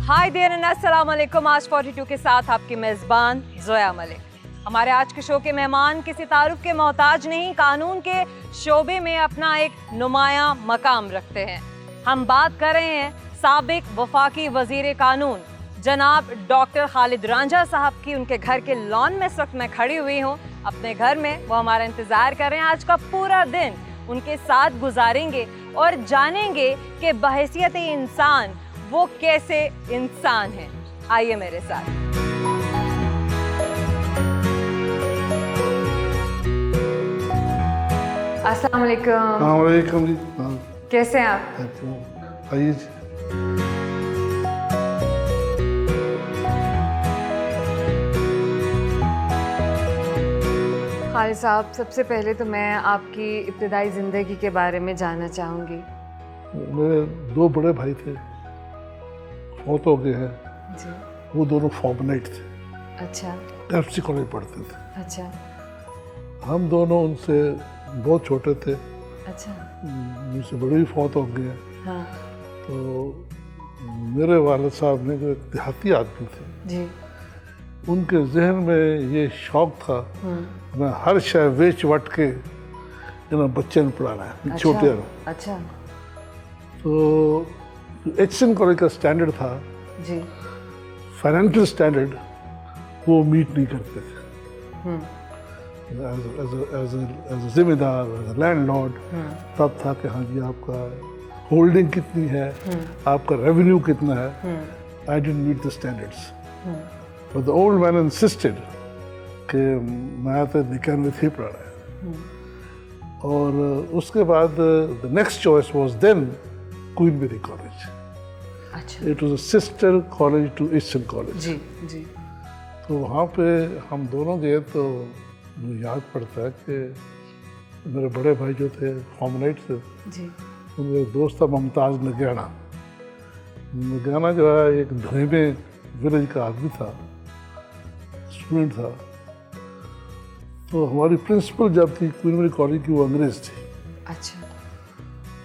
Hi there and अस्सलाम वालेकुम। आज 42 के साथ आपकी मेज़बान ज़ोया मलिक। हमारे आज के शो के मेहमान किसी तारुफ के मोहताज नहीं, कानून के शोबे में अपना एक नुमायां मकाम रखते हैं। हम बात कर रहे हैं साबिक वफाकी वज़ीर कानून जनाब डॉक्टर खालिद रांझा साहब की। उनके घर के लॉन में इस वक्त मैं खड़ी हुई हूँ अपने घर में। वो हमारा इंतज़ार कर रहे हैं। आज का पूरा दिन उनके साथ गुजारेंगे और जानेंगे कि बहैसियत इंसान वो कैसे इंसान है। आइए मेरे साथ। अस्सलाम वालेकुम। वालेकुम जी। कैसे हैं आप? आइए जी। खालिद साहब, सबसे पहले तो मैं आपकी इब्तिदाई ज़िंदगी के बारे में जानना चाहूँगी। मेरे दो बड़े भाई थे, फौत हो गए हैं जी। वो दोनों फॉर्मनाइट थे, अच्छा एफसी कॉलेज पढ़ते थे। अच्छा हम दोनों उनसे बहुत छोटे थे, अच्छा। मुझसे बड़े भी फौत हो गए हैं। हाँ तो मेरे वालिद साहब ने जो एक देहाती आदमी थे, जी। उनके जहन में ये शौक था मैं हर शय बेच वट के बच्चे ने पढ़ाना है, छोटे रहो। अच्छा तो एचएन कॉलेज का स्टैंडर्ड था जी। फाइनेंशियल स्टैंडर्ड वो मीट नहीं करते थे। एज जिम्मेदार, एज लैंडलॉर्ड तब था कि हाँ जी आपका होल्डिंग कितनी है, आपका रेवेन्यू कितना है। I didn't meet the standards, but the old man insisted कि मैं तो निकाह में ही पढ़ा है। और उसके बाद the next choice was then Queen Mary college. अच्छा। It was a sister college to Eastern college. जी जी। तो वहाँ पे हम दोनों गए तो मुझे याद पड़ता है कि मेरे बड़े भाई जो थे फॉर्मनाइट थे, जी। उनका एक दोस्त था मुमताज़ नगराना। नगराना जो है एक धरेमे विलेज का आदमी था, स्टूडेंट था। तो हमारी प्रिंसिपल जब थी क्वीन मेरी कॉलेज की, वो अंग्रेज़ थी। अच्छा।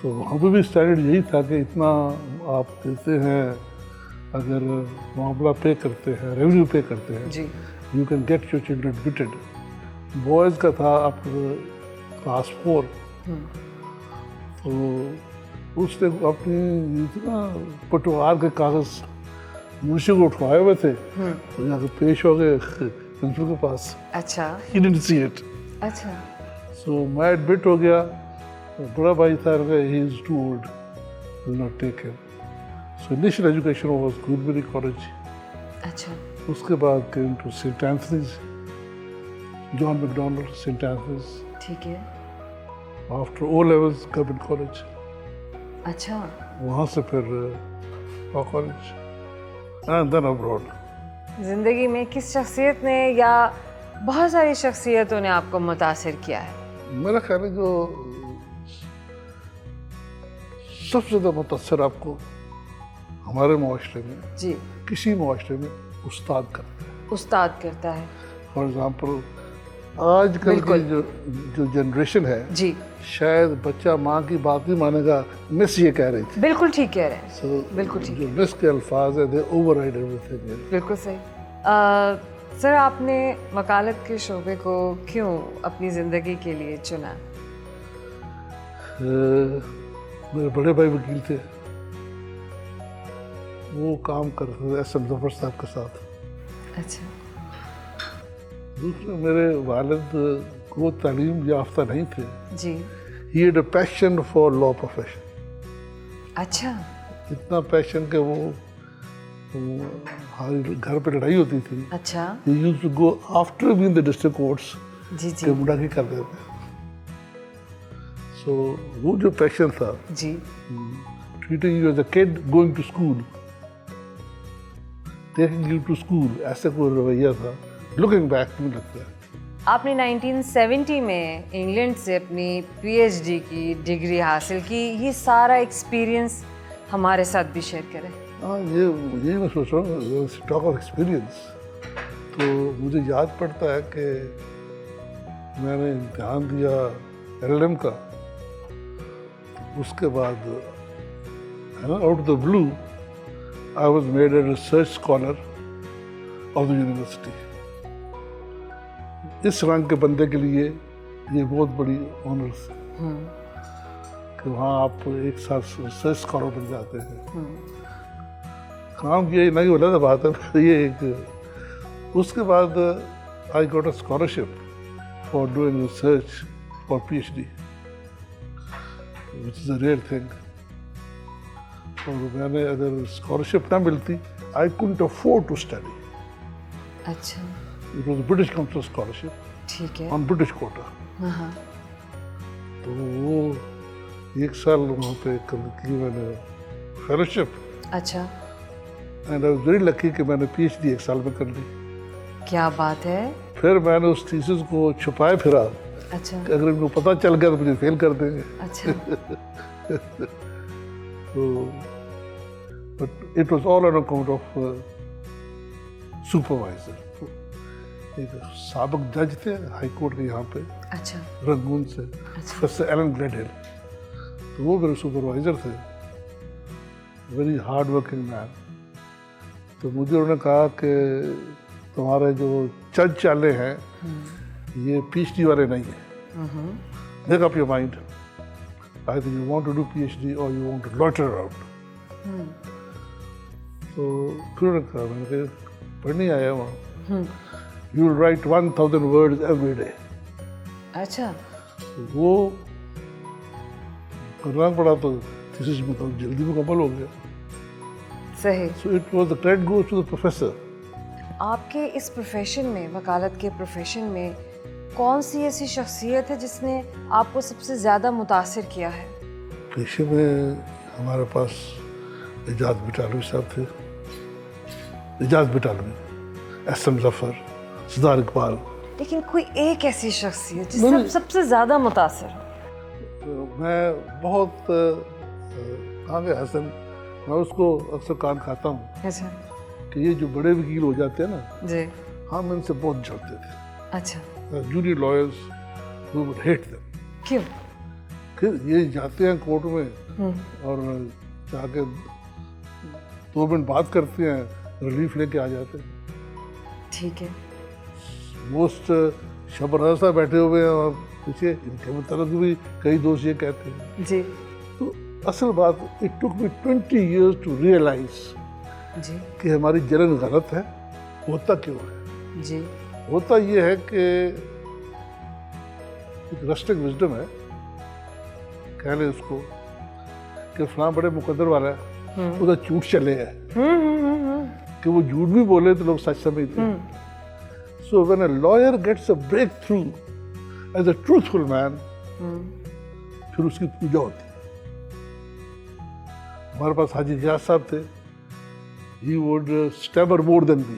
तो वहाँ पे भी स्टैंडर्ड यही था कि इतना आप देते हैं, अगर मामला पे करते हैं, रेवेन्यू पे करते हैं, जी। You can get your children admitted. Boys का था अप क्लास 4। तो उसने अपनी इतना पटवार के कागज़ मुंशी को उठवाए हुए थे, तो यहाँ से पेश हो गए प्रिंसिपल के पास। अच्छा। He didn't see it. अच्छा। सो मैं एडमिट हो गया। बड़ा भाई था, he is too old, will not take him. So initial education was Queenberry college. अच्छा। उसके बाद came to Saint Anthony's, John McDonald, Saint Anthony's. ठीक है। After O levels government college. अच्छा। वहाँ से फिर law college and then abroad. ज़िंदगी में किस शख्सियत ने या बहुत सारी शख्सियतों ने आपको मुतासिर किया है? मेरा ख्याल है जो सबसे ज़्यादा मुतासर आपको हमारे माशरे में, जी। किसी माशरे में उस्ताद करता है। उस्ताद करता है। फॉर एग्ज़ाम्पल आजकल की जो जनरेशन है, जी। शायद बच्चा माँ की बात नहीं मानेगा। मिस ये कह रही थी। बिल्कुल ठीक कह रहे हैं। So, बिल्कुल ठीक। जो मिस के अल्फाज है, दे ओवरराइड एवरीथिंग। बिल्कुल सही। सर, आपने वकालत के शोबे को क्यों अपनी ज़िंदगी के लिए चुना? मेरे बड़े भाई वकील थे, वो काम करते थे एस एम जफर साहब के साथ। अच्छा। दूसरे मेरे वालिद को तालीम याफ्ता नहीं थे। जी। He had a passion for law profession. अच्छा। इतना पैशन कि वो हमारे घर पे लड़ाई होती थी। अच्छा। He used to go after being the district courts जी जी। के मुंडा की कर देते। सो वो जो पैशन था, जी। Treating you as a kid going to school, taking you to school, ऐसा कोई रवैया था। लुकिंग बैक मुझे लगता है आपने 1970 में इंग्लैंड से अपनी पीएचडी की डिग्री हासिल की, ये सारा एक्सपीरियंस हमारे साथ भी शेयर करें। हाँ, ये मैं सोच रहा हूँ, टॉक ऑफ एक्सपीरियंस, तो मुझे याद पड़ता है कि मैंने इम्तहान दिया LLM का, उसके बाद out of the blue I was made a research scholar of the university. इस रंग के बंदे के लिए ये बहुत बड़ी ऑनर्स है कि वहाँ आप एक साथ रिसर्च स्कॉलर बन जाते हैं। काम किया नहीं बोला था बात है ये एक। उसके बाद I got a scholarship for doing research for PhD, which is a rare thing. और मैंने अगर स्कॉलरशिप ना मिलती, I couldn't afford to study. अच्छा, it was British council scholarship ठीक है। On British quota. हाँ, तो वो एक साल वहाँ पे की मैंने फेलोशिप, अच्छा, and I was very lucky कि मैंने PhD एक साल में कर ली। क्या बात है। फिर मैंने उस थीसिस को छुपाए फिरा अच्छा, कि अगर इनको पता चल गया तो मुझे फेल कर देंगे। अच्छा, तो but it was all on account of supervisor. एक साबिक जज थे हाई कोर्ट के यहाँ पे अच्छा, रंगून से, अच्छा, प्रोफेसर एलन ग्लेडहिल, तो वो मेरे सुपरवाइजर थे, वेरी हार्ड वर्किंग मैन। तो मुझे उन्होंने कहा कि तुम्हारे जो जज चाले हैं ये PhD वाले नहीं है, make up your mind, I think you want to do PhD और you want to loiter around. तो फिर उन्होंने कहा, मैंने कहा पढ़ने आया वहाँ, you will write 1000 words every day. अच्छा, वो करना पड़ा तो थीसिस में तो जल्दी मुकम्मल हो गया। सही। So it was the credit goes to the professor. आपके इस प्रोफेशन में, वकालत के प्रोफेशन में, कौन सी ऐसी शख्सियत है जिसने आपको सबसे ज़्यादा मुतासिर किया है? पेशे में हमारे पास एजाज बिटालवी साहब थे, एजाज बिटालवी, SM जफर, सरदार इकबाल। लेकिन कोई एक ऐसी शख्सियत जिससे सबसे ज़्यादा मुतासिर हो? मैं बहुत कहाँ गया हसन, मैं उसको अक्सर कान खाता हूँ अच्छा, कि ये जो बड़े वकील हो जाते हैं ना, जी, हम इनसे बहुत जलते थे। अच्छा, junior lawyers we would hate them. क्यों? फिर ये जाते हैं कोर्ट में और जाके 2 मिनट बात करते हैं, रिलीफ लेके आ जाते हैं। ठीक है। मोस्ट शबरसा बैठे हुए हैं और पीछे इनके मतलब भी कई दोस्त ये कहते हैं। जी, तो असल बात, it took me 20 years to realise जी, कि हमारी जलन गलत है। होता क्यों है? जी, होता ये है कि एक रस्टिक विजडम है, कह लें उसको, कि फलां बड़े मुकद्दर वाला है, उधर झूठ चले है, कि वो झूठ भी बोले तो लोग सच समझते हैं। So when a lawyer gets a breakthrough as a truthful man, फिर उसकी पूजा होती है। हमारे पास हाजी गियास साहब थे, he would stammer more than me.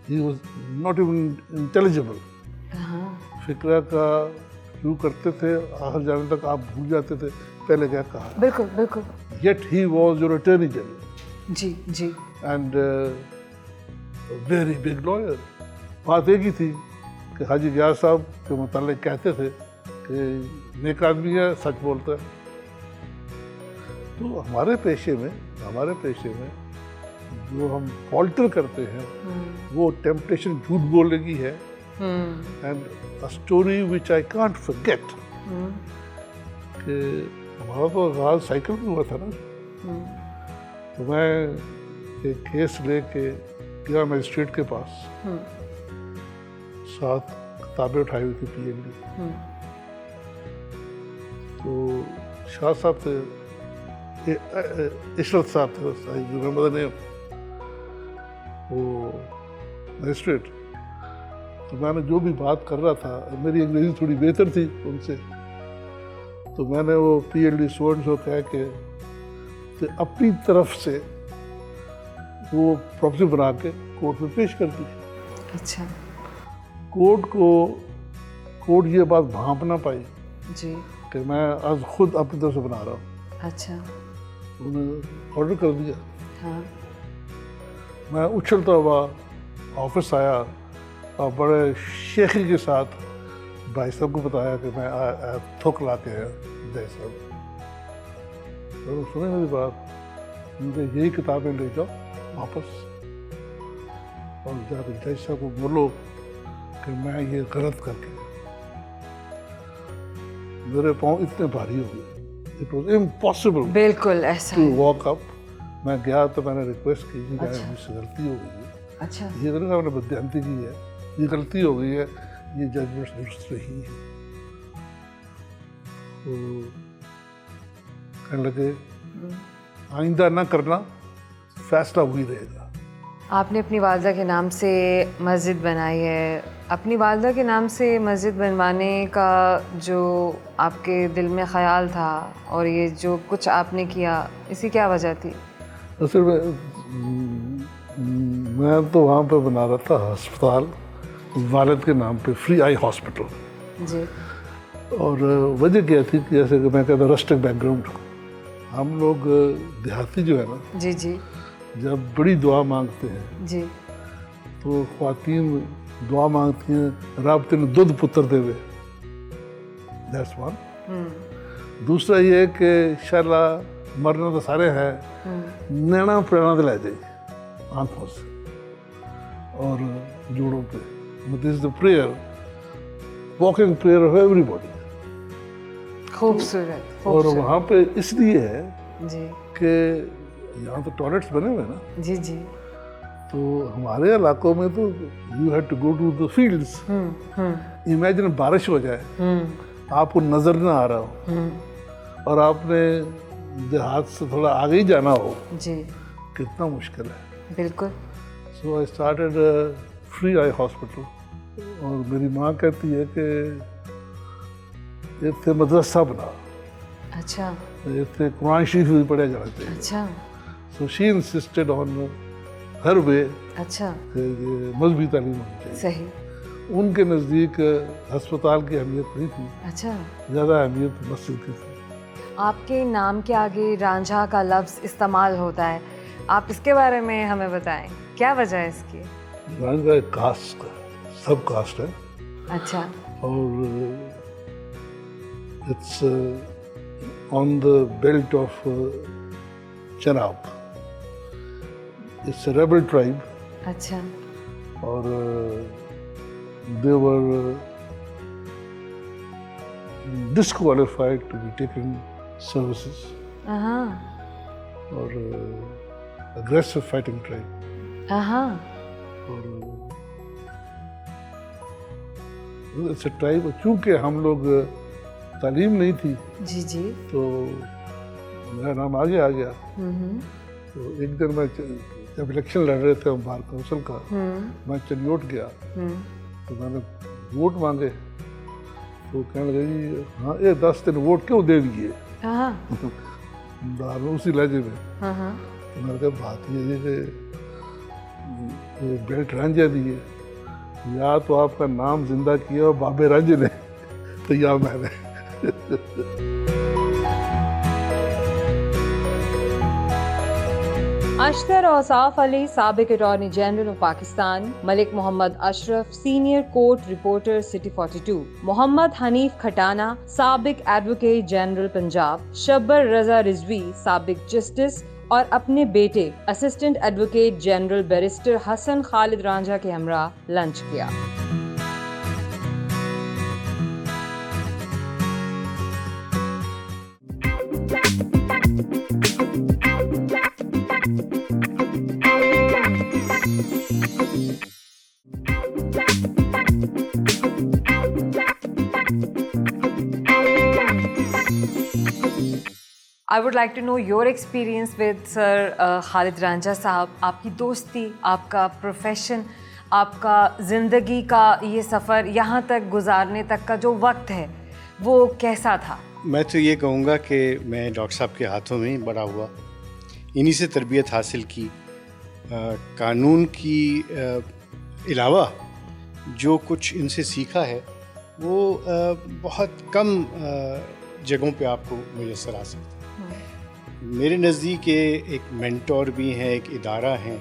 He was not even intelligible. फिक्रा का शुरू करते थे, आखिर जाने तक आप भूल जाते थे पहले क्या कहा। बिल्कुल, बिल्कुल। Yet he was your attorney general. Ji, ji, And a very big lawyer. बात एक ही थी कि हाजी गियास साहब के मुतालिक कहते थे कि नेक आदमी है, सच बोलता है। तो हमारे पेशे में जो हम फॉल्टर करते हैं, वो टेम्पटेशन झूठ बोलने की है। And a story which I can't forget, कि हमारा तो आगाज साइकिल में हुआ था ना। तो मैं एक केस लेके गया मजिस्ट्रेट के पास, साथ किताबें उठाई हुई थी PhD। तो शाह साहब थे, इशरत साहब थे, आई रिमेंबर द नेम, वो मजिस्ट्रेट। तो मैंने जो भी बात कर रहा था, मेरी अंग्रेज़ी थोड़ी बेहतर थी उनसे, तो मैंने वो PhD स्टूडेंट्स को कह के तो अपनी तरफ से वो प्रॉपर्टी बना के कोर्ट में पेश कर दी। अच्छा कोर्ट ये बात भांप ना पाई जी। कि मैं आज खुद अपनी तरफ से बना रहा हूँ। अच्छा। उन्होंने ऑर्डर कर दिया। हाँ। मैं उछलता हुआ ऑफिस आया और बड़े शेखी के साथ भाई साहब को बताया कि मैं थोक ला के आया जय साहब। तो सुने मेरी बात, मुझे यही किताबें ले जाओ वापस और जाकर जज साहब को बोलो कि मैं ये गलत करके, मेरे पाँव इतने भारी हो गए, इट वॉज इम्पॉसिबल बिल्कुल ऐसा टू वॉक अप। मैं गया तो मैंने रिक्वेस्ट की कि अच्छा। मुझसे गलती हो गई है, अच्छा। ये तो नहीं आपने बदयांती की है, ये गलती हो गई है, ये जजमेंट दुरुस्त नहीं है। तो कहने लगे आइंदा ना करना, फैसला वही रहेगा। आपने अपनी वालदा के नाम से मस्जिद बनाई है, अपनी वालदा के नाम से मस्जिद बनवाने का जो आपके दिल में ख्याल था और ये जो कुछ आपने किया, इसकी क्या वजह थी? असल में मैं तो वहाँ पे बना रहा था अस्पताल वालिद के नाम पे, फ्री आई हॉस्पिटल जी। और वजह क्या थी कि जैसे कि मैं कहता रस्टिक बैकग्राउंड, हम लोग देहाती जो है ना, जी जी जब बड़ी दुआ मांगते हैं जी तो ख्वातीन दुआ मांगती हैं रब तेन दुध पुत्र देवे, दैट्स वन। दूसरा ये कि शाला मरना तो सारे हैं, नैना प्रेरणा तो ले जाए आंखों से और जोड़ों पे। This is the prayer, walking prayer of everybody. खूबसूरत। और वहाँ पे इसलिए है जी कि यहाँ तो टॉयलेट्स बने हुए हैं ना, जी जी। तो हमारे इलाकों में तो you have to go to the fields. Imagine बारिश हो जाए, आपको नजर ना आ रहा हो और आपने देहात से थोड़ा आगे ही जाना हो, जी कितना मुश्किल है। बिल्कुल। So I started free eye hospital और मेरी माँ कहती है कि इतने मदरसा बना, अच्छा इतने कुरान शरीफ भी पढ़ा जाना चाहिए। अच्छा so she insisted on her way अच्छा। मजहबी तालीम होनी चाहिए। सही। उनके नज़दीक अस्पताल की अहमियत नहीं थी, अच्छा। ज़्यादा अहमियत मस्जिद की थी। आपके नाम के आगे रांझा का लफ्ज़ इस्तेमाल होता है, आप इसके बारे में हमें बताएं, क्या वजह है इसकी? रांझा एक कास्ट का, सब कास्ट है अच्छा। और it's on the belt of Chenab, it's rebel tribe अच्छा। और दे वर disqualified to be taken services हाँ और aggressive fighting tribe हाँ। और it's a tribe। चूँकि हम लोग तालीम नहीं थी जी जी। तो मेरा नाम आगे आ गया। तो एक दिन मैं जब इलेक्शन लड़ रहे थे बार काउंसिल का, मैं चलियोट गया तो मैंने वोट मांगे तो कहने लगे जी हाँ ये 10 दिन वोट क्यों दे दिए उसी लहजे में। तो मैंने कहा बात ये है कि बेल्ट रांझा दिए, या तो आपका नाम जिंदा किया और बाबे रांझे ने तो या मैंने। अशतर औसाफ अली साबिक attorney general of Pakistan, Malik Mohammad Ashraf senior court reporter city 42, Mohammad Hanif Khatana साबिक एडवोकेट जनरल पंजाब, शब्बर रजा रिजवी साबिक जस्टिस और अपने बेटे assistant advocate general barrister Hassan Khalid Ranjha के हमरा लंच किया। I would like to know your experience with Sir Khalid Ranjha साहब, आपकी दोस्ती, आपका प्रोफेशन, आपका ज़िंदगी का ये सफ़र यहाँ तक गुजारने तक का जो वक्त है वो कैसा था? मैं तो ये कहूँगा कि मैं डॉक्टर साहब के हाथों में ही बड़ा हुआ, इन्हीं से तरबियत हासिल की कानून की अलावा जो कुछ इनसे सीखा है वो बहुत कम जगहों पे आपको मुयस्सर आ सकता है। मेरे नज़दीक एक मेंटोर भी हैं, एक इदारा है,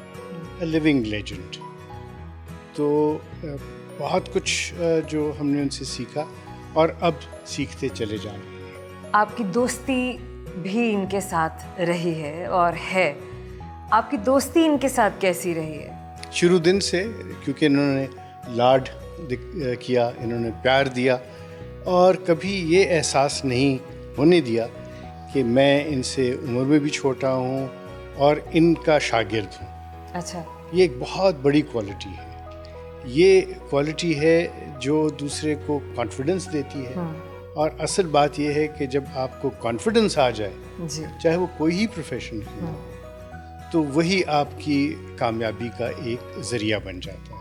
लिविंग लेजेंड। तो बहुत कुछ जो हमने उनसे सीखा और अब सीखते चले जा रहे हैं। आपकी दोस्ती भी इनके साथ रही है और है, आपकी दोस्ती इनके साथ कैसी रही है? शुरू दिन से, क्योंकि इन्होंने लाड किया, इन्होंने प्यार दिया और कभी ये एहसास नहीं होने दिया कि मैं इनसे उम्र में भी छोटा हूँ और इनका शागिर्द हूँ। अच्छा, ये एक बहुत बड़ी क्वालिटी है। ये क्वालिटी है जो दूसरे को कॉन्फिडेंस देती है। और असल बात यह है कि जब आपको कॉन्फिडेंस आ जाए, जी, चाहे वो कोई ही प्रोफेशन हो, तो वही आपकी कामयाबी का एक ज़रिया बन जाता है।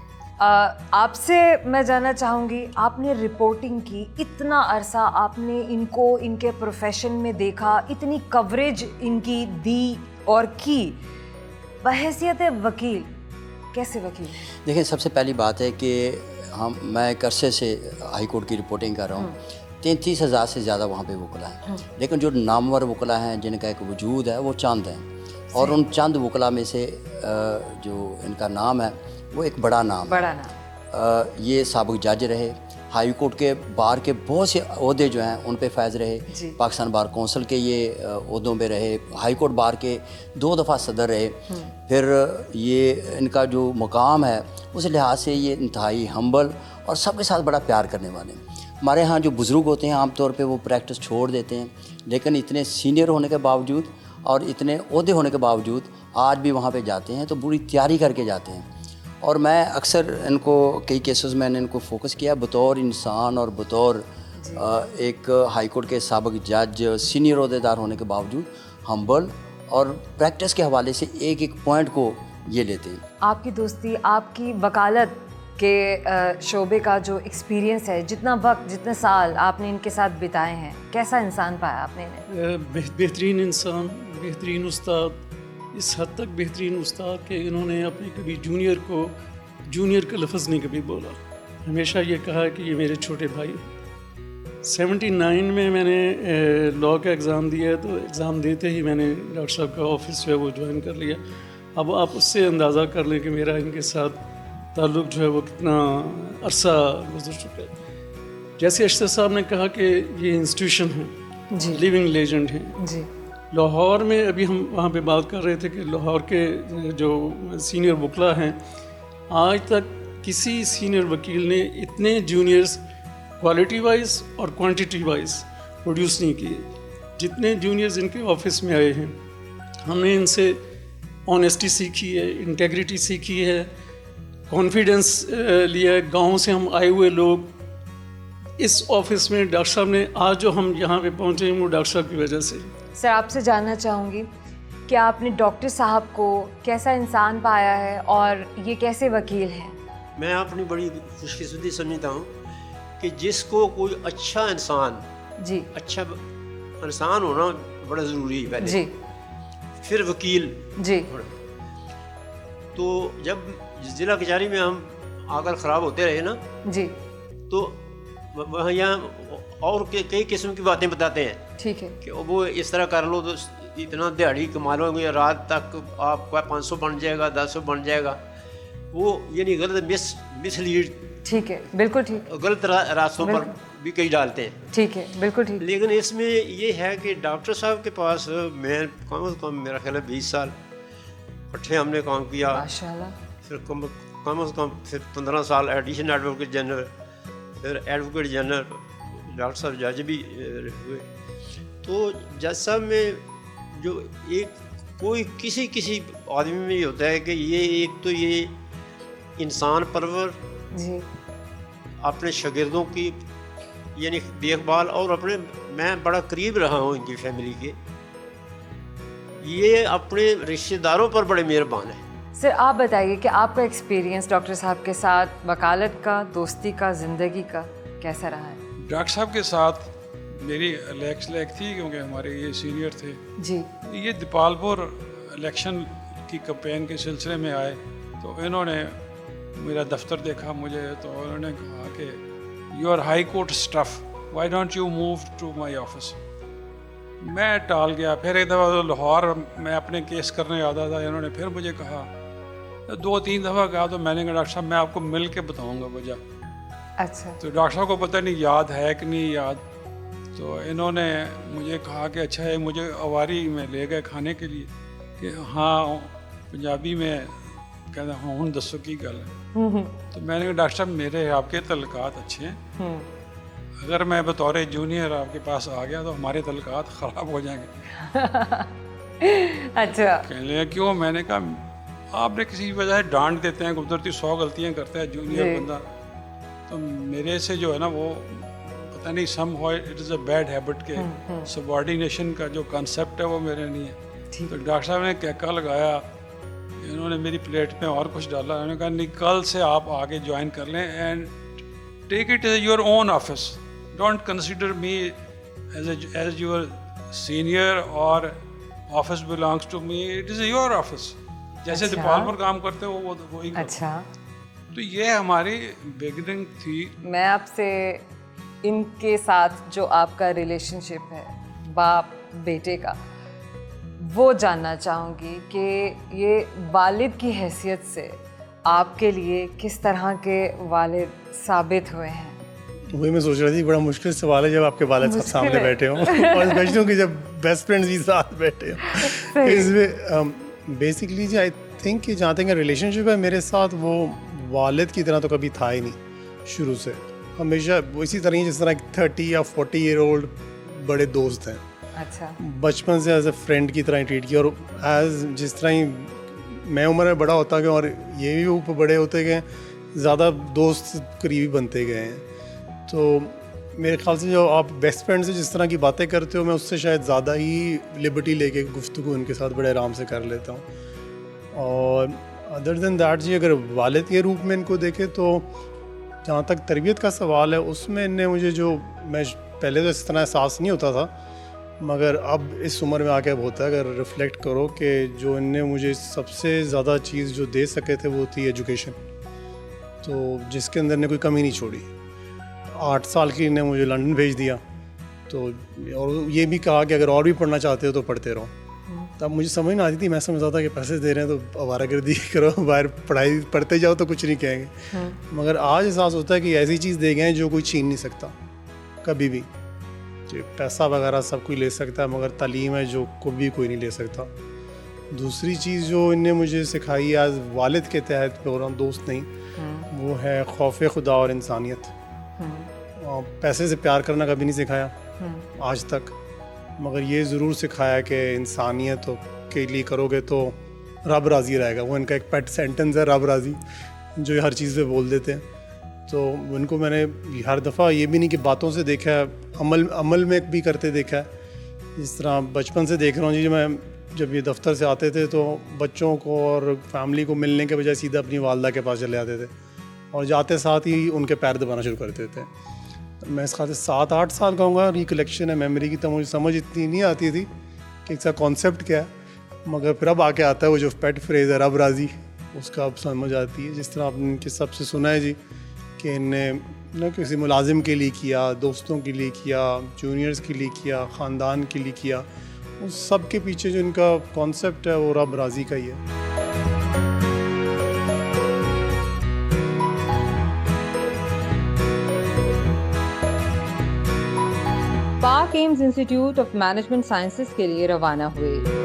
आपसे मैं जानना चाहूँगी, आपने रिपोर्टिंग की, इतना अरसा आपने इनको इनके प्रोफेशन में देखा, इतनी कवरेज इनकी दी और की, बहैसियत वकील, कैसे वकील? देखिए, सबसे पहली बात है कि मैं एक अरसे से हाई कोर्ट की रिपोर्टिंग कर रहा हूँ। 33,000 से ज़्यादा वहाँ पे वकला हैं, लेकिन जो नामवर वकला हैं जिनका एक वजूद है वो चंद हैं। और उन चंद वकला में से जो इनका नाम है वो एक बड़ा नाम है। ये साबिक जज रहे, हाई कोर्ट के बार के बहुत से ओहदे जो हैं उन पे फैज़ रहे, पाकिस्तान बार कौंसिल के ये ओहदों पे रहे, हाई कोर्ट बार के 2 दफ़ा सदर रहे। फिर ये इनका जो मकाम है उस लिहाज से ये इंतहाई हम्बल और सबके साथ बड़ा प्यार करने वाले। हमारे यहाँ जो बुज़ुर्ग होते हैं आमतौर पे वो प्रैक्टिस छोड़ देते हैं, लेकिन इतने सीनियर होने के बावजूद और इतने ओहदे होने के बावजूद आज भी वहाँ पे जाते हैं तो पूरी तैयारी करके जाते हैं। और मैं अक्सर इनको कई केसेस में मैंने इनको फोकस किया बतौर इंसान और बतौर एक हाई कोर्ट के साबिक जज, सीनियर ओहदेदार होने के बावजूद हम्बल और प्रैक्टिस के हवाले से एक एक पॉइंट को ये लेते हैं। आपकी दोस्ती, आपकी वकालत के शोबे का जो एक्सपीरियंस है, जितना वक्त, जितने साल आपने इनके साथ बिताए हैं, कैसा इंसान पाया आपने इन्हें? बेहतरीन इंसान, बेहतरीन उस्ताद, इस हद तक बेहतरीन उस्ताद कि इन्होंने अपने कभी जूनियर का लफ्ज़ नहीं कभी बोला। हमेशा ये कहा कि ये मेरे छोटे भाई हैं। 79 में मैंने लॉ का एग्ज़ाम दिया है, तो एग्ज़ाम देते ही मैंने डॉक्टर साहब का ऑफिस जो है वो ज्वाइन कर लिया। अब आप उससे अंदाज़ा कर लें कि मेरा इनके साथ ताल्लुक़ जो है वो कितना अरसा गुजर चुका है। जैसे अशरफ साहब ने कहा कि ये इंस्टीट्यूशन है, लिविंग लेजेंड हैं जी। लाहौर में अभी हम वहाँ पे बात कर रहे थे कि लाहौर के जो सीनियर वकला हैं, आज तक किसी सीनियर वकील ने इतने जूनियर्स क्वालिटी वाइज और क्वांटिटी वाइज प्रोड्यूस नहीं किए जितने जूनियर्स इनके ऑफिस में आए हैं। हमने इनसे ऑनेस्टी सीखी है, इंटेग्रिटी सीखी है, कॉन्फिडेंस लिया है। गाँव से हम आए हुए लोग इस ऑफिस में, डॉक्टर साहब ने आज जो हम यहाँ पे पहुँचे हैं वो डॉक्टर साहब की वजह से। सर, आपसे जानना चाहूँगी कि आपने डॉक्टर साहब को कैसा इंसान पाया है और ये कैसे वकील हैं? मैं अपनी बड़ी खुशकिस्मती समझता हूँ कि जिसको कोई अच्छा इंसान जी, अच्छा इंसान होना बड़ा ज़रूरी है पहले जी, फिर वकील जी। तो जब ज़िला कचहरी में हम आकर ख़राब होते रहे ना जी, तो वहाँ यहाँ और कई किस्म की बातें बताते हैं। ठीक है कि वो इस तरह कर लो तो इतना दिहाड़ी कमा लोगे, रात तक आपका 500 बन जाएगा, 1000 बन जाएगा। वो यानी गलत मिसलीड, ठीक है, बिल्कुल ठीक, गलत रास्तों पर भी कई डालते हैं। ठीक है, बिल्कुल ठीक। लेकिन इसमें ये है कि डॉक्टर साहब के पास मैं कम से कम मेरा ख्याल है 20 साल इकट्ठे हमने काम किया। माशाल्लाह। फिर कम से कम फिर 15 साल एडिशनल एडवोकेट जनरल, फिर एडवोकेट जनरल, डॉक्टर साहब जज भी हुए। तो जज साहब में जो एक कोई किसी आदमी में ये होता है कि ये एक तो ये इंसान परवर जी, अपने शागिर्दों की यानी देखभाल, और अपने मैं बड़ा करीब रहा हूँ इनकी फैमिली के, ये अपने रिश्तेदारों पर बड़े मेहरबान हैं। सर, आप बताइए कि आपका एक्सपीरियंस डॉक्टर साहब के साथ वकालत का, दोस्ती का, ज़िंदगी का कैसा रहा है? डॉक्टर साहब के साथ मेरी लैक थी क्योंकि हमारे ये सीनियर थे जी। ये दीपालपुर इलेक्शन की कैंपेन के सिलसिले में आए तो इन्होंने मेरा दफ्तर देखा मुझे, तो उन्होंने कहा कि you are high court staff, why don't you move to my office. मैं टाल गया। फिर एक दफ़ा लाहौर मैं अपने केस करने आता था, इन्होंने फिर मुझे कहा, 2-3 दफ़ा कहा, तो मैंने कहा डॉक्टर साहब मैं आपको मिल के बताऊँगा वजह। अच्छा। तो डॉक्टर साहब को पता नहीं याद है कि नहीं याद, तो इन्होंने मुझे कहा कि अच्छा है, मुझे अवारी में ले गए खाने के लिए कि हाँ पंजाबी में कहते हाँ हूँ दसो की गल है। तो मैंने कहा डॉक्टर साहब मेरे आपके तल्लुकात अच्छे हैं, अगर मैं बतौर जूनियर आपके पास आ गया तो हमारे तल्लुकात ख़राब हो जाएंगे। अच्छा। कहने लगे क्यों? मैंने कहा आपने किसी वजह से डांट देते हैं, कुदरती 100 गलतियाँ करता है जूनियर बंदा, तो मेरे से जो है ना वो पता नहीं somehow it is a bad habit के सबऑर्डिनेशन का जो कॉन्सेप्ट है वो मेरे नहीं है। तो डॉक्टर साहब ने कहका लगाया, इन्होंने मेरी प्लेट में और कुछ डाला, उन्होंने कहा नहीं कल से आप आगे ज्वाइन कर लें and take it as your own office, don't consider me as your senior और office belongs to me, it is your office. जैसे दीपाल पर काम करते हो वो वही। अच्छा। तो ये हमारी बिगिनिंग थी। मैं आपसे इनके साथ जो आपका रिलेशनशिप है बाप बेटे का, वो जानना चाहूँगी कि ये वालिद की हैसियत से आपके लिए किस तरह के वालिद साबित हुए हैं? वही मैं सोच रहा थी, बड़ा मुश्किल सवाल है जब आपके वालिद साहब सामने बैठे हों और स्पेशली कि जब बेस्ट फ्रेंड्स भी साथ बैठे हों। इसमें बेसिकली जी आई थिंक कि जहाँ तक रिलेशनशिप है मेरे साथ, वो वालिद की तरह तो कभी था ही नहीं शुरू से। हमेशा वो इसी तरह ही जिस तरह 30 या 40 ईयर ओल्ड बड़े दोस्त हैं। अच्छा। बचपन से एज ए फ्रेंड की तरह ट्रीट किया, और एज जिस तरह ही मैं उम्र में बड़ा होता गया और ये भी ऊपर बड़े होते गए, ज़्यादा दोस्त करीबी बनते गए हैं। तो मेरे ख्याल से जो आप बेस्ट फ्रेंड से जिस तरह की बातें करते हो, मैं उससे शायद ज़्यादा ही लिबर्टी लेके गुफ्तगू उनके साथ बड़े आराम से कर लेता हूँ। और अदर देन दैट जी, अगर वालिद के रूप में इनको देखें तो जहाँ तक तरबियत का सवाल है, उसमें इनने मुझे जो, मैं पहले तो इस तरह एहसास नहीं होता था, मगर अब इस उम्र में आके अब होता है। अगर रिफ़्लेक्ट करो कि जो इनने मुझे सबसे ज़्यादा चीज़ जो दे सके थे वो थी एजुकेशन, तो जिसके अंदर ने कोई कमी नहीं छोड़ी। 8 साल की इन्हें मुझे लंदन भेज दिया, तो और ये भी कहा कि अगर और भी पढ़ना चाहते हो तो पढ़ते रहो। तब मुझे समझ नहीं आती थी, मैं समझता था कि पैसे दे रहे हैं तो आवारागर्दी करो, बाहर पढ़ाई पढ़ते जाओ तो कुछ नहीं कहेंगे। मगर आज एहसास होता है कि ऐसी चीज़ दे गए हैं जो कोई छीन नहीं सकता कभी भी। पैसा वगैरह सब कोई ले सकता है, मगर तालीम है जो कभी कोई नहीं ले सकता। दूसरी चीज़ जो इनने मुझे सिखाई आज वालिद के तहत पे हो रहा हूँ, दोस्त नहीं, वो है खौफ खुदा और इंसानियत। पैसे से प्यार करना कभी नहीं सिखाया आज तक, मगर ये ज़रूर सिखाया कि इंसानियत के लिए करोगे तो रब राज़ी रहेगा। वो इनका एक पेट सेंटेंस है, रब राज़ी, जो हर चीज़ पे बोल देते हैं। तो उनको मैंने हर दफ़ा ये भी नहीं कि बातों से देखा है, अमल में भी करते देखा है। जिस तरह बचपन से देख रहा हूँ जी, मैं जब ये दफ्तर से आते थे तो बच्चों को और फैमिली को मिलने के बजाय सीधा अपनी वालदा के पास चले आते थे और जाते साथ ही उनके पैर दबाना शुरू करते थे। मैं इस खाते 7-8 साल का हूँगा, रिकलेक्शन है मेमोरी की, तो मुझे समझ इतनी नहीं आती थी कि इसका कॉन्सेप्ट क्या है, मगर फिर अब आके आता है वो जो पेट फ्रेज़ है रब राज़ी, उसका अब समझ आती है। जिस तरह आपने कि सबसे सुना है जी कि इनने ना किसी मुलाजिम के लिए किया, दोस्तों के लिए किया, जूनियर्स के लिए किया, ख़ानदान के लिए किया, उस सब के पीछे जो इनका कॉन्सेप्ट है वो रब राज़ी का ही है। पाक AIMS institute of management sciences के लिए रवाना हुए।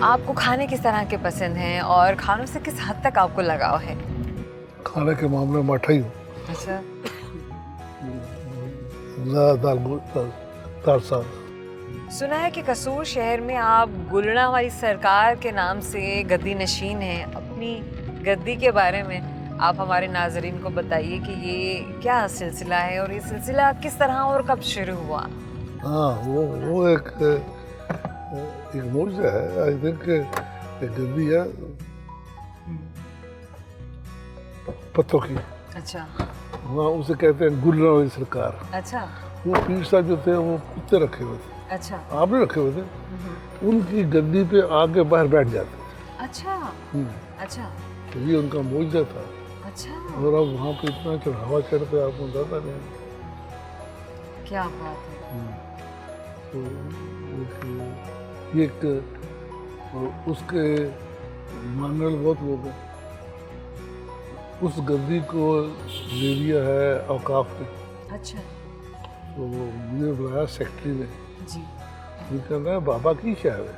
आपको खाने किस तरह के पसंद हैं और खानों से किस हद तक आपको लगाव है? खाने के मामले में मठा ही हूँ। अच्छा। दाल साग। सुना है कि कसूर शहर में आप गुलना वाली सरकार के नाम से गद्दी नशीन हैं। अपनी गद्दी के बारे में आप हमारे नाजरीन को बताइए कि ये क्या सिलसिला है और ये सिलसिला किस तरह और कब शुरू हुआ? हाँ, वो एक मौजूद है, आई थिंक एक गद्दी है पत्तों की। अच्छा। हाँ, उसे कहते हैं गुलना वाली सरकार। अच्छा। वो पीर साहब जो थे वो कुत्ते रखे हुए थे। अच्छा आपने रखे हुए थे, उनकी गद्दी पे आके बाहर बैठ जाते थे। अच्छा अच्छा तो ये उनका मौजूदा था। अच्छा, और अब वहाँ पे इतना चढ़ावा चढ़ते आपको पता नहीं। क्या बात है। तो ये एक उसके मानने वाले बहुत लोग हैं। उस गद्दी को ले लिया है औकाफ ने। अच्छा तो मुझे बुलाया सेक्रेटरी ने, जी। ये कहना है बाबा की शहर है।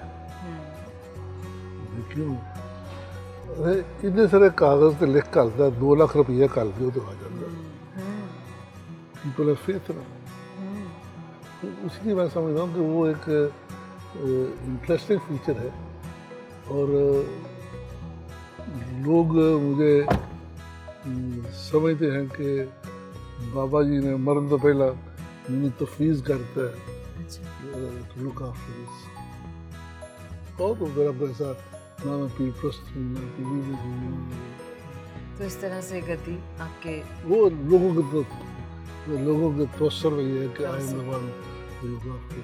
क्यों? अरे इतने सारे कागज से लिख कर 2 लाख रुपया कर दियो तो आ जाता। पीपल ऑफ फेथ ना, तो उसलिए मैं समझता हूँ कि वो एक इंटरेस्टिंग फीचर है। और लोग मुझे समझते हैं कि बाबा जी ने मरन तो पहला मैंने तफवीज़ करता है लुक आफ्टर दिस। और तो मेरा पैसा ना मैं पीर प्रस्त हूँ ना टीवी में हूँ। तो इस तरह से गद्दी आपके वो लोगों के प्रोत्सर वही है कि I am the one look after.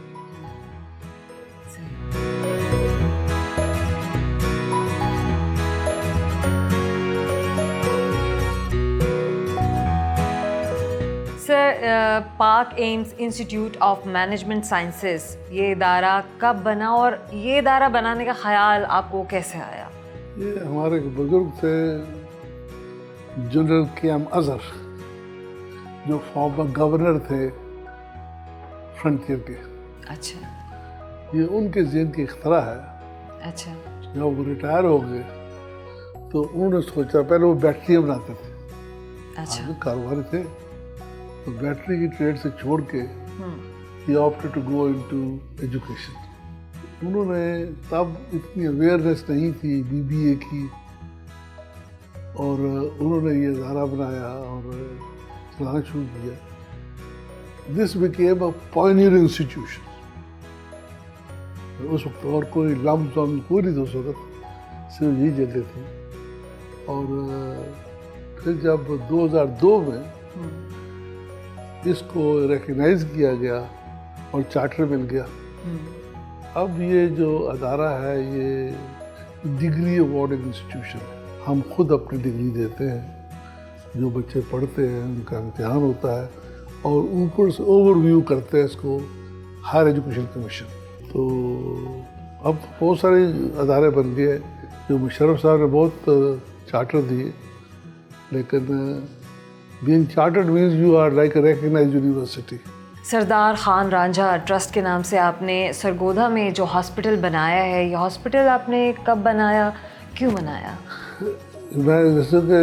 Sir, Pak AIMS institute of management sciences ये इदारा कब बना और ये इदारा बनाने का ख्याल आपको कैसे आया? ये हमारे एक बुजुर्ग थे जनरल के.एम. अजहर, जो फॉर्मर गवर्नर थे फ्रंटियर के। अच्छा ये उनके ज़हन की इख्तरा है। अच्छा जब वो रिटायर हो गए तो उन्होंने सोचा, पहले वो बैटरियाँ बनाते थे, अच्छा आगे कारोबारी थे, तो बैटरी की ट्रेड से छोड़ के he opted to go into education। उन्होंने तब इतनी अवेयरनेस नहीं थी BBA की, और उन्होंने ये इदारा बनाया और चलाना शुरू किया। This became a pioneer institution। उस वक्त और कोई लम्ब कोई नहीं था उस वक्त, सिर्फ यही जगह थी। और फिर जब 2002 में इसको रिकग्नाइज किया गया और चार्टर मिल गया, अब ये जो अदारा है ये डिग्री अवार्डिंग इंस्टीट्यूशन है। हम खुद अपनी डिग्री देते हैं, जो बच्चे पढ़ते हैं उनका इम्तिहान होता है और ऊपर से ओवरव्यू करते हैं इसको हायर एजुकेशन कमीशन। तो अब बहुत सारे अदारे बन गए, जो मुशर्रफ साहब ने बहुत चार्टर दिए, लेकिन being chartered means you are like a recognised university. Sardar Khan Ranjha trust के नाम से आपने सरगोधा में जो हॉस्पिटल बनाया है, ये हॉस्पिटल आपने कब बनाया, क्यों बनाया? मैं जैसे कि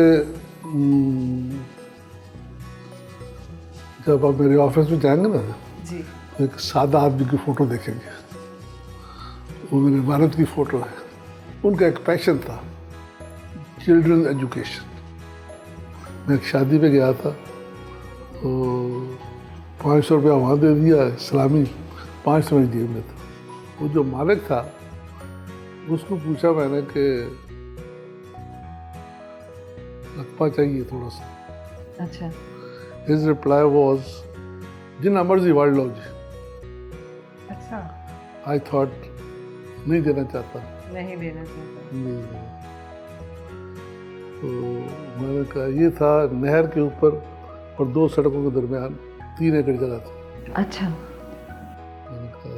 जब आप मेरे ऑफिस में जाएंगे ना जी तो एक सादा आदमी की फ़ोटो देखेंगे, वो मेरे भारत की फ़ोटो है। उनका एक पैशन था चिल्ड्रन एजुकेशन। मैं एक शादी पे गया था तो 500 रुपया वहाँ दे दिया इस्लामी, 500 मेरी जेब में था। वो जो मालिक था उसको पूछा मैंने कि रकबा चाहिए थोड़ा सा। अच्छा His reply was, जितना मर्जी वाड़ लो जी। अच्छा I thought नहीं देना चाहता। नहीं देना चाहता। नहीं देना। तो मैंने कहा, ये था नहर के ऊपर और 2 सड़कों के दरमियान 3 एकड़ जगह थी। अच्छा मैंने कहा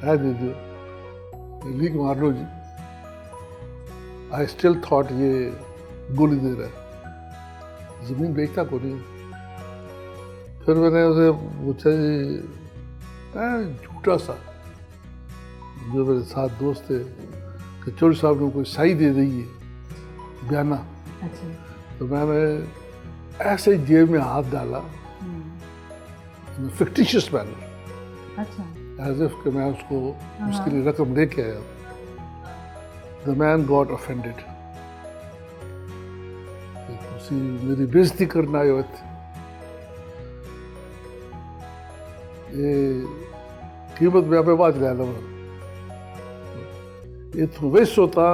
है दीजिए, लीक मार लो जी। आई स्टिल थॉट ये गोली दे रहा है, ज़मीन बेचता को नहीं। फिर मैंने उसे पूछा जी, झूठा सा, जो मेरे साथ दोस्त थे, कि चौधरी साहब ने कोई साई दे दी है बयाना। अच्छा तो मैंने ऐसे ही जेब में हाथ डाला, फिक्टिशियस मैनर, अच्छा एज इफ कि मैं उसको उसके लिए रकम लेके आया। The man got offended. उसी मेरी बेइज्जती करना आए हुए थे। ये कीमत में आपे बात ले लो, ये तो वैसे होता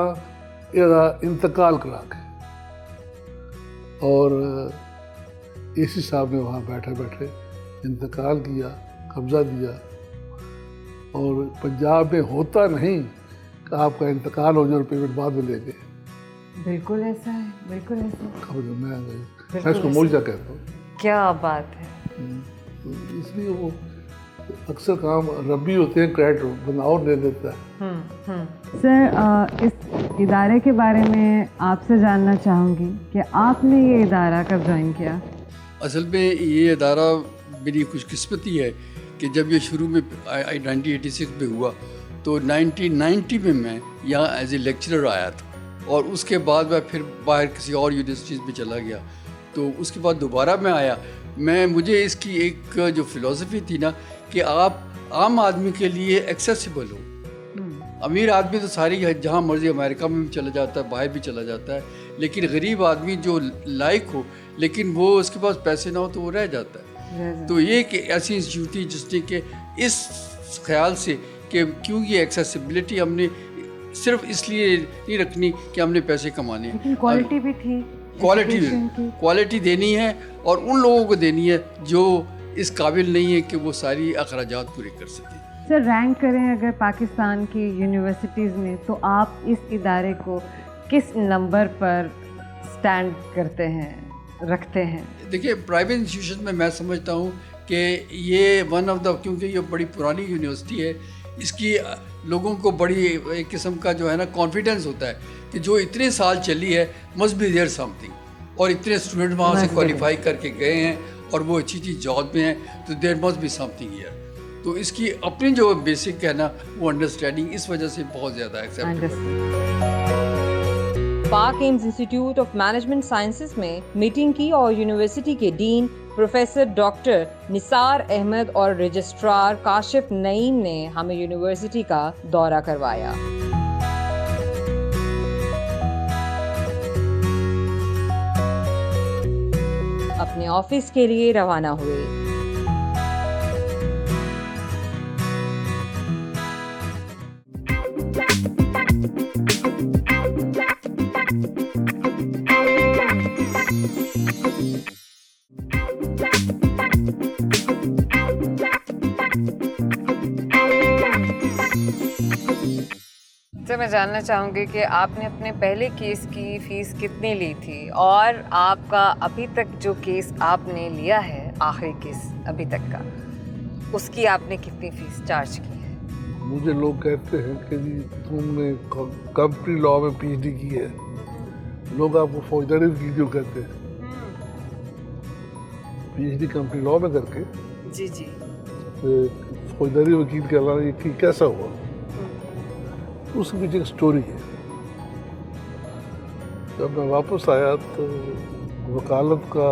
एदा इंतकाल करा के। और एसी साहब ने वहाँ बैठे बैठे इंतकाल किया, कब्जा दिया। और पंजाब में होता नहीं कि आपका इंतकाल हो जाए और पेमेंट बाद में ले गए। बिल्कुल ऐसा है, बिल्कुल ऐसा है। खबर मैं इसको मुआवजा कहता हूँ। क्या बात है। तो इसलिए वो अक्सर काम रबी होते हैं, क्रेडिट बंदा और दे देता है। सर, इस इदारे के बारे में आपसे जानना चाहूँगी कि आपने ये इदारा कब ज्वाइन किया? असल में ये इदारा मेरी खुशकिस्मती है कि जब ये शुरू में 1986 में हुआ तो 1990 में मैं यहाँ एज ए लेक्चरर आया था और उसके बाद मैं फिर बाहर किसी और यूनिवर्सिटीज़ में चला गया। तो उसके बाद दोबारा मैं आया। मुझे इसकी एक जो फ़िलासफ़ी थी ना कि आप आम आदमी के लिए एक्सेसिबल हो। अमीर आदमी तो सारी जहाँ मर्जी अमेरिका में भी चला जाता है, बाहर भी चला जाता है, लेकिन गरीब आदमी जो लायक हो लेकिन वो उसके पास पैसे ना हो तो वो रह जाता है। तो ये एक ऐसी इंस्टीट्यूट थी जिसने कि इस ख्याल से कि क्यों ये एक्सेसिबिलिटी हमने सिर्फ इसलिए नहीं रखनी कि हमने पैसे कमाने, लेकिन क्वालिटी भी थी, क्वालिटी देनी है और उन लोगों को देनी है जो इस काबिल नहीं है कि वो सारी अखराजात पूरे कर सकें। सर, रैंक करें अगर पाकिस्तान की यूनिवर्सिटीज़ में तो आप इस इदारे को किस नंबर पर स्टैंड करते हैं, रखते हैं? देखिए, प्राइवेट इंस्टीट्यूशन में मैं समझता हूँ कि ये वन ऑफ द, क्योंकि ये बड़ी पुरानी यूनिवर्सिटी है, इसकी लोगों को बड़ी एक किस्म का जो है ना कॉन्फिडेंस होता है कि जो इतने साल चली है मस्ट बी देयर समथिंग, और इतने स्टूडेंट वहाँ से क्वालिफाई करके गए हैं और वो अच्छी जॉब में है तो there must be something here. तो इसकी अपनी जो बेसिक है ना वो अंडरस्टैंडिंग इस वजह से बहुत ज़्यादा acceptable. Pak AIMS institute of management sciences में मीटिंग की और यूनिवर्सिटी के dean professor doctor Nisar Ahmed और रजिस्ट्रार काशिफ नईम ने हमें यूनिवर्सिटी का दौरा करवाया। अपने ऑफिस के लिए रवाना हुए। तो मैं जानना चाहूँगी कि आपने अपने पहले केस की फ़ीस कितनी ली थी और आपका अभी तक जो केस आपने लिया है, आखिरी केस अभी तक का, उसकी आपने कितनी फ़ीस चार्ज की है? मुझे लोग कहते हैं कि जी तुमने कंपनी लॉ में पीएचडी की है, लोग आपको फौजदारी वकील क्यों कहते हैं? पीएचडी कंपनी लॉ में करके जी जी फौजदारी वकील के अलावा ये कैसा हुआ? उसके पीछे एक स्टोरी है। जब मैं वापस आया तो वकालत का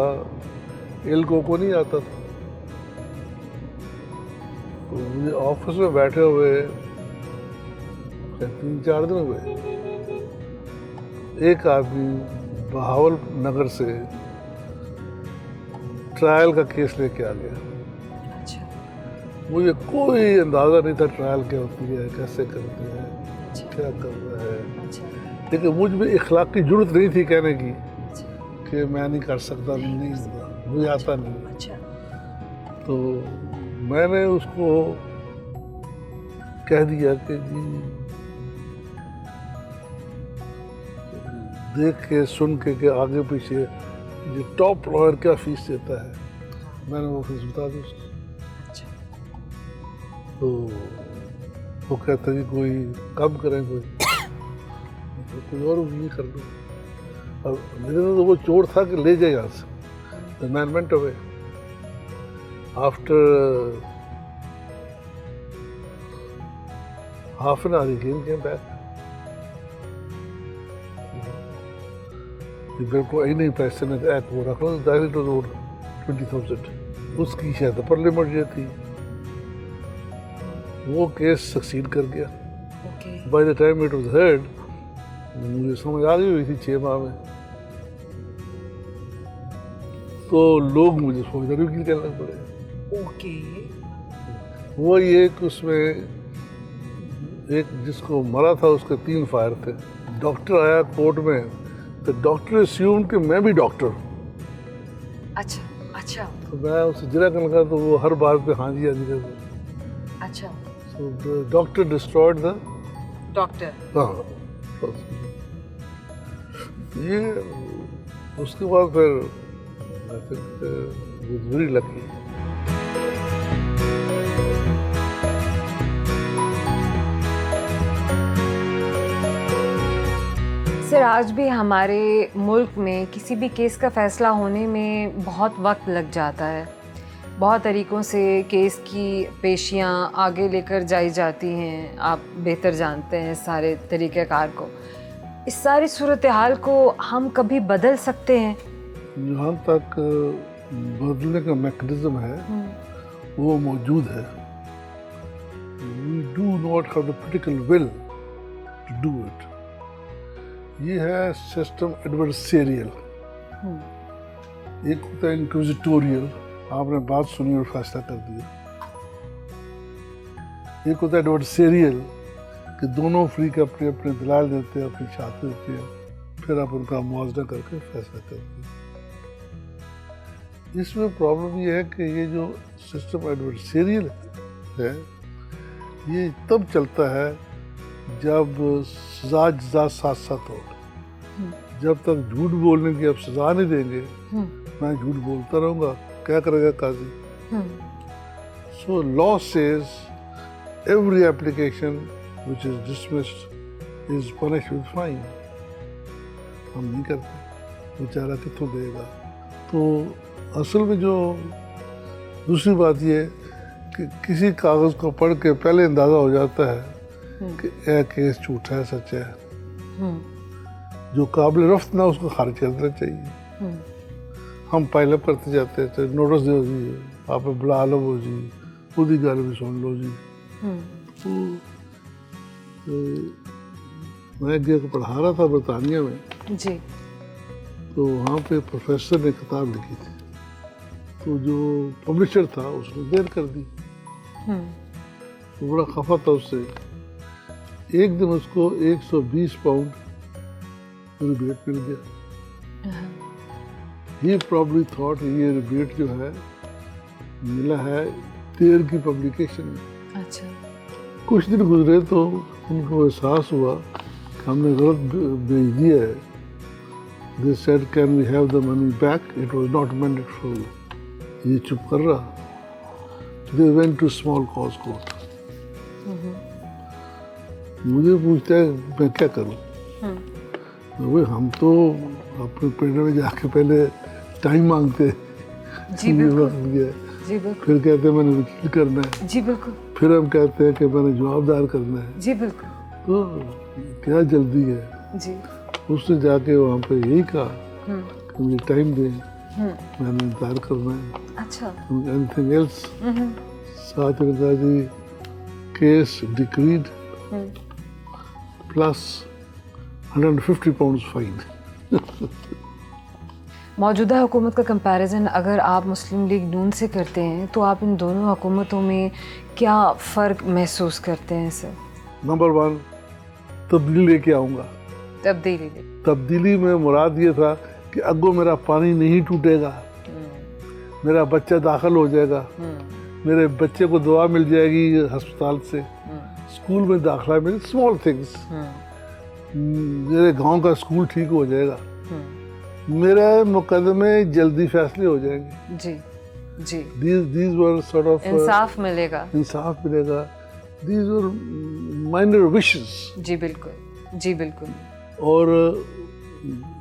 इल्को को नहीं आता था, तो मुझे ऑफिस में बैठे हुए 3-4 दिन हुए, एक आदमी बहावल नगर से ट्रायल का केस लेके आ गया। मुझे कोई अंदाज़ा नहीं था ट्रायल क्या होती है, कैसे करते हैं, क्या कर रहा है, लेकिन मुझ में इखलाकी जुर्रत नहीं थी कहने की कि मैं नहीं कर सकता, नहीं होगा, मुझे आता नहीं। तो मैंने उसको कह दिया कि जी देख के सुन के आगे पीछे ये टॉप लॉयर क्या फीस देता है, मैंने वो फीस बता दी उसको। तो वो कहता है कि कोई कम करें, कोई और नहीं कर लो। और मेरे तो वो चोर था कि ले जाए यहाँ से। The man went away. After half an hour he came back. मेरे को आई नहीं पैसे में एक वो रख लो, डायरेक्ट रोड 20,000 उसकी शायद पार्लियामेंट ये थी। वो केस सक्सीड कर गया। By the time it was heard मुझे समझ आ गई हुई थी 6 माह में, तो लोग मुझे फौजदारी वकील कहने पड़े। वो ये कि उसमें एक जिसको मरा था उसके 3 फायर थे। डॉक्टर आया कोर्ट में तो डॉक्टर अस्यूम कि मैं भी डॉक्टर हूँ। अच्छा। तो मैं उससे जरा कर लगा तो वो हर बात पे हाँ जी कर। अच्छा। So the doctor destroyed the doctor. हाँ, ये उसके बाद फिर I think was very lucky. Sir, आज भी हमारे मुल्क में किसी भी केस का फ़ैसला होने में बहुत वक्त लग जाता है। बहुत तरीक़ों से केस की पेशियाँ आगे लेकर जाई जाती हैं, आप बेहतर जानते हैं सारे तरीक़ेकार को। इस सारी सूरत हाल को हम कभी बदल सकते हैं? जहाँ तक बदलने का मैकेनिज्म है वो मौजूद है। We do not have the political will to do it. ये है सिस्टम एडवर्सेरियल। एक होता है इंक्विजिटोरियल, आपने बात सुनी और फैसला कर दिया। एक होता है एडवर्सेरियल कि दोनों फ्री के अपने अपने दलाल देते हैं, अपनी छात्र देते हैं, फिर आप उनका मुआवजा करके फैसला करते हैं। इसमें प्रॉब्लम ये है कि ये जो सिस्टम एडवर्सेरियल है ये तब चलता है जब सजा जजा साथ साथ हो। जब तक झूठ बोलने की आप सजा नहीं देंगे, मैं झूठ बोलता रहूँगा, क्या करेगा काजी? So law says every application which is dismissed is punished with fine. हम नहीं करते, बेचारा कितों देगा? तो असल में जो दूसरी बात ये कि किसी कागज़ को पढ़ के पहले अंदाज़ा हो जाता है कि यह केस झूठा है सच है। जो काबिल रफ्त ना उसको खारिज कर देना चाहिए। हम पाइल अप करते जाते हैं, नोटिस दो जी, आप बुला लो वो जी, खुद गल भी सुन लो जी। मैं गया पढ़ा रहा था बरतानिया में जी, तो वहाँ पे प्रोफेसर ने किताब लिखी थी, तो जो पब्लिशर था उसने देर कर दी, तो बड़ा खफा था उससे। एक दिन उसको 120 पाउंड रिबेट मिल गया। ये प्रॉब्ली थॉट ये रिबेट जो है मिला है देर की पब्लिकेशन में। अच्छा। कुछ दिन गुजरे तो उनको एहसास हुआ कि हमने गलत भेज दिया है। They said, "Can we have the money back? It was not meant for you." ये चुप कर रहा। They went to small cause court. मुझे पूछता है मैं क्या करूं? भाई हम तो अपने पेड़ में जाके पहले टाइम मांगते जी बिल्कुल, जी बिल्कुल। फिर कहते हैं मैंने वकील करना है, जी बिल्कुल। फिर हम कहते हैं कि मैंने जवाबदार करना है, जी बिल्कुल। तो क्या जल्दी है जी? उसने जाके वहाँ पे यही कहा कि मुझे टाइम दें, मैंने इंतजार करना है। अच्छा। Anything else? साथ में कहा जी case decreed plus 150 pounds fine. मौजूदा हुकूमत का कंपैरिजन अगर आप मुस्लिम लीग नून से करते हैं तो आप इन दोनों हुकूमतों में क्या फ़र्क महसूस करते हैं सर? नंबर 1 तब्दीली लेके आऊँगा। तब्दीली में मुराद ये था कि अगो मेरा पानी नहीं टूटेगा, मेरा बच्चा दाखिल हो जाएगा, मेरे बच्चे को दवा मिल जाएगी अस्पताल से, स्कूल में दाखिला मिल, स्मॉल थिंग्स, मेरे गांव का स्कूल ठीक हो जाएगा, मेरे मुकदमे जल्दी फैसले हो जाएंगे। जी जी। These were sort of इंसाफ मिलेगा। इंसाफ मिलेगा। These were minor wishes। जी बिल्कुल, जी बिल्कुल। और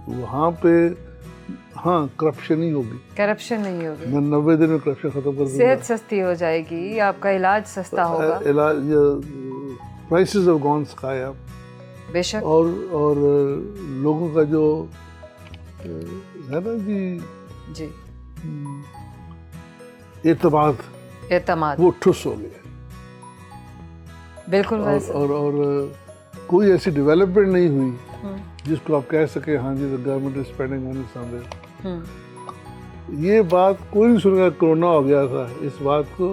वहाँ पे हाँ करप्शन नहीं होगी, करप्शन नहीं होगी। मैं 90 दिन में करप्शन खत्म कर दूंगा। सेहत सस्ती हो जाएगी, आपका इलाज सस्ता होगा। इलाज prices of gone sky up. बेशक। और लोगों का जो है ना जी एतमाद वो ठुस हो गया। बिल्कुल। और कोई ऐसी डेवलपमेंट नहीं हुई जिसको आप कह सके हाँ जी government is spending money somewhere. ये बात कोई नहीं सुनेगा। कोरोना हो गया था, इस बात को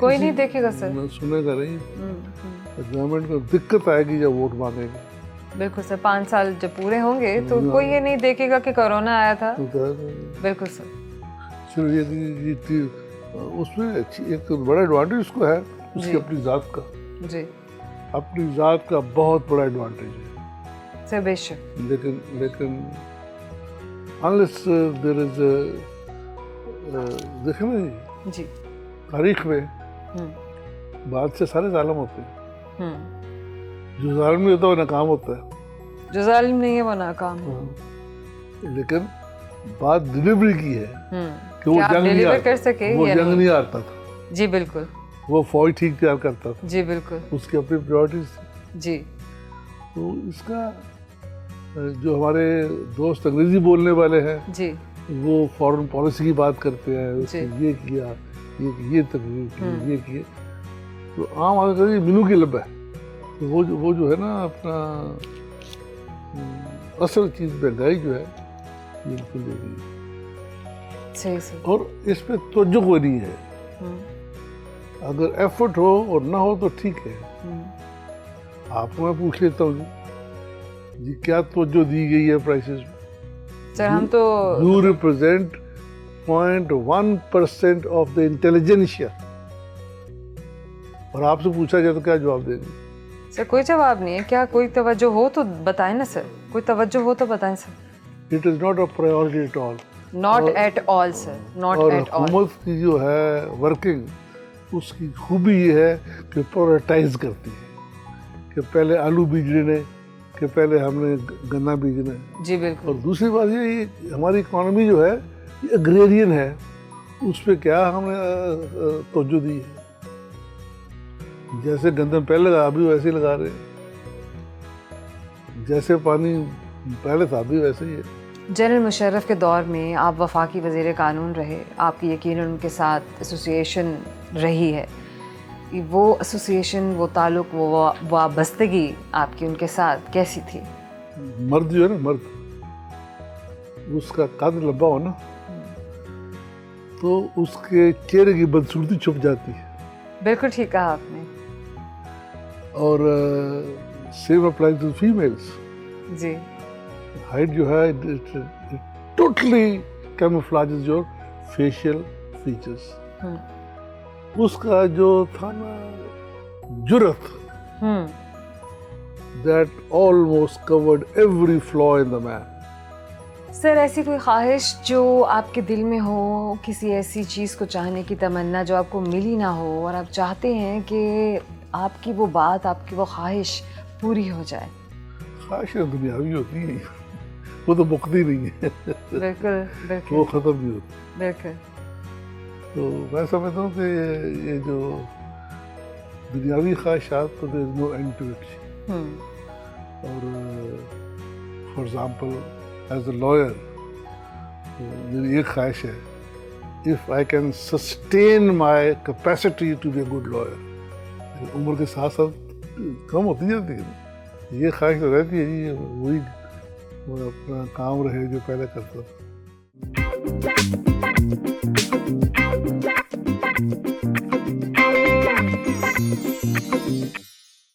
कोई नहीं देखेगा सर, सुनेगा नहीं। गवर्नमेंट को दिक्कत आएगी जब वोट मांगेगी। बिल्कुल सर, 5 साल जब पूरे होंगे तो कोई ये नहीं देखेगा कि कोरोना आया था। बिल्कुल सर। चलो ये उसमें एक बड़ा एडवांटेज उसको है उसकी जी। अपनी ज़ात का, जी अपनी ज़ात का बहुत बड़ा एडवांटेज है। सर, बेशक। लेकिन अनलेस देयर इज देखें ना जी। तारीख में हम्म बादशाह सारे जालिम होते हैं, हम्म जो जालिम नहीं होता वो नाकाम होता है। जो जालिम नहीं है वो नाकाम है। लेकिन बात डिलीवरी की है कि वो कि आप जंग नहीं डिलीवर कर सके वो या जंग नहीं? नहीं हारता था, जी बिल्कुल। वो फौज ठीक तैयार करता था, जी बिल्कुल। उसकी अपनी प्रायोरिटीज थी। जी तो इसका जो हमारे दोस्त अंग्रेजी बोलने वाले हैं जी वो फॉरेन पॉलिसी की बात करते हैं, उसने जी। ये किया, ये तकरीर की, ये किए, तो आम आदमी कहते हैं मीनू की लब है। तो वो जो है ना अपना असल चीज़ महंगाई जो है ये बिल्कुल दे रही है, सही सही। और इस पे तवज्जो कोई नहीं है। हम्म अगर एफर्ट हो और ना हो तो ठीक है। हम्म। आपको मैं पूछ लेता हूँ जी क्या तवज्जो दी गई है प्राइसेस में? सर हम तो You represent 0.1% of the intelligentsia। और आपसे पूछा जाए तो क्या जवाब देंगे? सर कोई जवाब नहीं है क्या? कोई तवज्जो हो तो बताएं ना सर, कोई तवज्जो हो तो बताएं sir. It is not a priority at all। Not at all sir, not और एट ऑल। हुकूमत की जो है वर्किंग उसकी खूबी ये है कि प्रायोरिटाइज करती है कि पहले आलू बीजने ने, कि पहले हमने गन्ना बीजना है। जी बिल्कुल। और दूसरी बात ये हमारी इकोनॉमी जो है ये एग्रेरियन है, उस पर क्या हमने तवज्जो दी है। जैसे गंदम पहले लगा अभी वैसे ही लगा रहे हैं, जैसे पानी पहले था अभी वैसे ही है। जनरल मुशर्रफ के दौर में आप वफाकी वज़ीर कानून रहे, आपकी यकीनन उनके साथ एसोसिएशन रही है। वो एसोसिएशन, वो ताल्लुक़, वो वाबस्तगी आपकी उनके साथ कैसी थी? मर्द जो है ना, मर्द उसका कद लंबा हो ना तो उसके चेहरे की बदसूरती छुप जाती है। बिल्कुल ठीक कहा आपने। और सेम अप्लाइज टू फीमेल्स। जी हाइट जो है totally camouflages your facial features. उसका जो था ना जुर्रत, that almost covered every flaw in the man. Sir ऐसी कोई ख्वाहिश जो आपके दिल में हो, किसी ऐसी चीज़ को चाहने की तमन्ना जो आपको मिली ना हो और आप चाहते हैं कि आपकी वो बात, आपकी वो ख्वाहिश पूरी हो जाए? ख्वाहिशें दुनियावी होती हैं, वो तो मुकती नहीं है। बिल्कुल वो बिल्कुल ख़त्म नहीं होती। बिल्कुल। तो मैं समझता हूँ कि ये जो दुनियावी ख्वाहिशात तो there is no end to it. और for example as a lawyer मेरी एक ख्वाहिश है, if I can sustain my capacity to be a good lawyer. उम्र के साथ साथ कम होती जाती है, ये ख्वाहिश तो रहती है जी, वही वो अपना काम रहे जो पहले करता था।